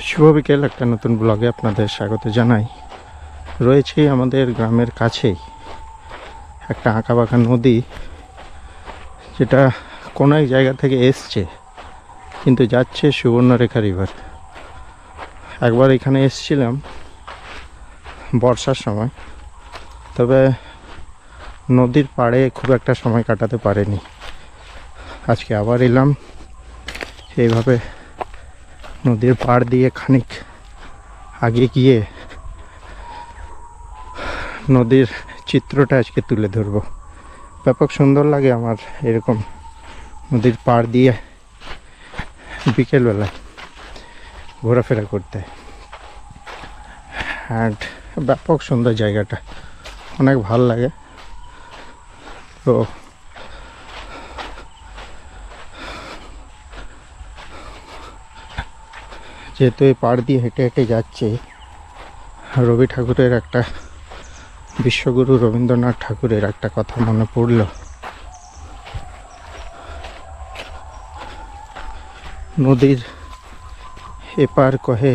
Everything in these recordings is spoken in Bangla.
শুভ বিকেল, একটা নতুন ব্লগে আপনাদের স্বাগত জানাই। রয়েছে আমাদের গ্রামের কাছেই একটা আঁকাবাঁকা নদী, যেটা কোনো এক জায়গা থেকে এসছে কিন্তু যাচ্ছে সুবর্ণরেখা রিভার। একবার এখানে এসছিলাম বর্ষার সময়, তবে নদীর পাড়ে খুব একটা সময় কাটাতে পারেনি। আজকে আবার এলাম এইভাবে নদীর পাড় দিয়ে খানিক আগে গিয়ে নদীর চিত্রটা আজকে তুলে ধরব। ব্যাপক সুন্দর লাগে আমার এরকম নদীর পাড় দিয়ে বিকেলবেলায় ঘোরাফেরা করতে। অ্যান্ড ব্যাপক সুন্দর জায়গাটা, অনেক ভাল লাগে। তো যেহেতু এই পাড় দিয়ে হেঁটে হেঁটে যাচ্ছে, রবি ঠাকুরের একটা, বিশ্বগুরু রবীন্দ্রনাথ ঠাকুরের একটা কথা মনে পড়ল। নদীর এপার কহে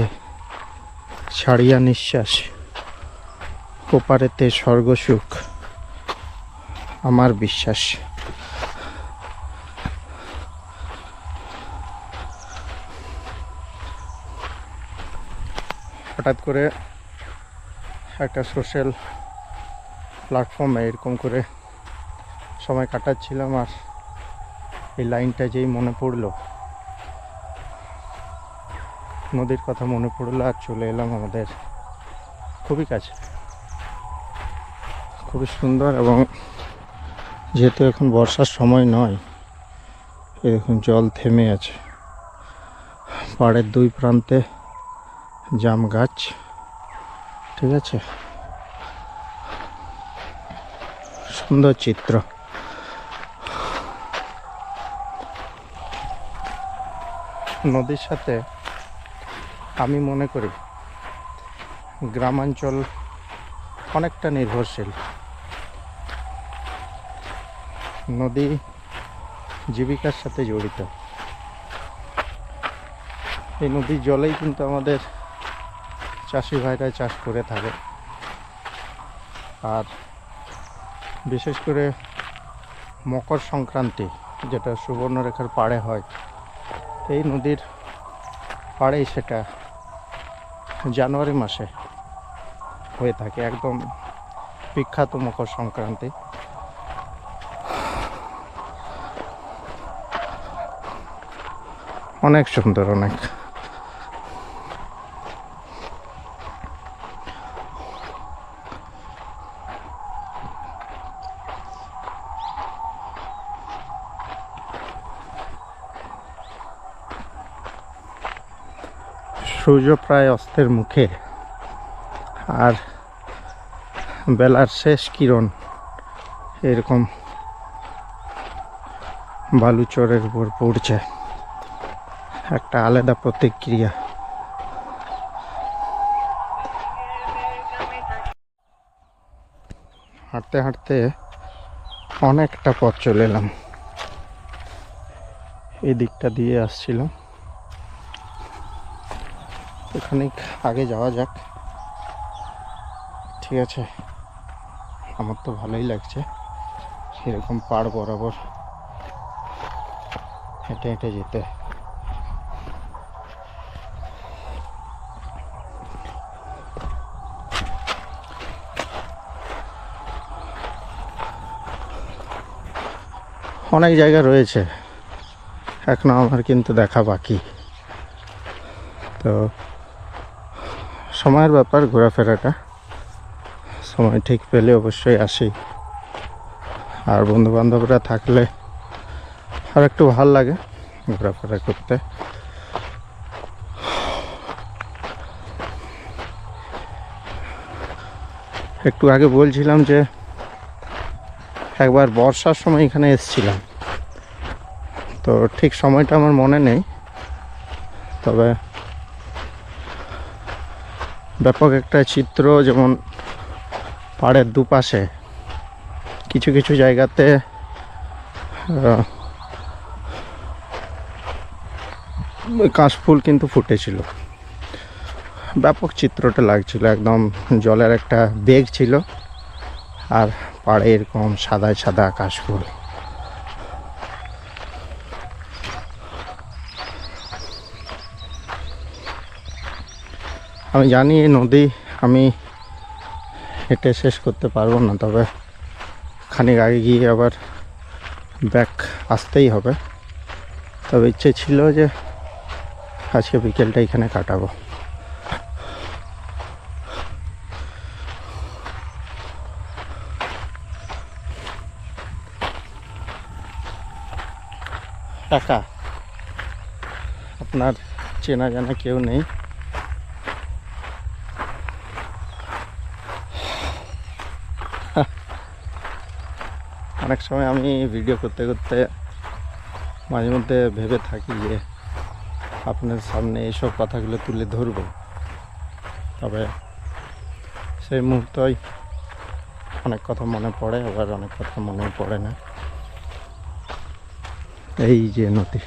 ছাড়িয়া নিঃশ্বাস, ওপারেতে স্বর্গসুখ আমার বিশ্বাস। হঠাৎ করে একটা সোশ্যাল প্ল্যাটফর্মে এরকম করে সময় কাটাচ্ছিলাম, আর এই লাইনটা যেই মনে পড়লো, নদীর কথা মনে পড়লো, আর চলে এলাম আমাদের খুবই কাছে। খুবই সুন্দর, এবং যেহেতু এখন বর্ষার সময় নয়, এরকম জল থেমে আছে। পাড়ের দুই প্রান্তে জাম গাছ, ঠিক আছে, সুন্দর চিত্র। নদীর সাথে আমি মনে করি গ্রামাঞ্চল অনেকটা নির্ভরশীল। নদী জীবিকার সাথে জড়িত। এই নদীর জলেই কিন্তু আমাদের চাষি ভাইরা চাষ করে থাকে। আর বিশেষ করে মকর সংক্রান্তি, যেটা সুবর্ণরেখার পাড়ে হয়, এই নদীর পাড়েই সেটা জানুয়ারি মাসে হয়ে থাকে। একদম বিখ্যাত মকর সংক্রান্তি। অনেক সুন্দর, অনেক। সূর্য প্রায় অস্তের মুখে, আর বেলার শেষ কিরণ এরকম বালুচরের উপর পড়ছে, একটা আলাদা প্রতিক্রিয়া। হাঁটতে হাঁটতে অনেকটা পথ চলে এলাম। এই দিকটা দিয়ে আসছিলাম, খানিক আগে যাওয়া যাক। ঠিক আছে, আমার তো ভালোই লাগছে এরকম পাড় বরাবর হেঁটে হেঁটে যেতে। অনেক জায়গা রয়েছে এখনো আমার কিন্তু দেখা বাকি। তো সময়ের ব্যাপার, ঘোরাফেরাটা সময় ঠিক পেলে অবশ্যই আসি। আর বন্ধুবান্ধবরা থাকলে আর একটু ভাল লাগে ঘোরাফেরা করতে। একটু আগে বলছিলাম যে একবার বর্ষার সময় এখানে এসেছিলাম, তো ঠিক সময়টা আমার মনে নেই, তবে ব্যাপক একটা চিত্র। যেমন পাড়ের দুপাশে কিছু কিছু জায়গাতে কাশফুল কিন্তু ফুটেছিল, ব্যাপক চিত্রটা লাগছিল, একদম জলের একটা বেগ ছিল আর পাড়ে এরকম সাদায় সাদা আকাশ ফুল। আমি জানি এই নদী আমি হেঁটে শেষ করতে পারবো না, তবে খানিক আগে গিয়ে আবার ব্যাক আসতেই হবে। তবে ইচ্ছে ছিল যে আজকে বিকেলটা এখানে কাটাবো। টাকা আপনার চেনা জানা কেউ নেই, অনেক সময় আমি ভিডিও করতে করতে মাঝে মধ্যে ভেবে থাকি যে আপনার সামনে এইসব কথাগুলো তুলে ধরব, তবে সেই মুহূর্তেই অনেক কথা মনে পড়ে, আবার অনেক কথা মনে পড়ে না। এই যে নদী।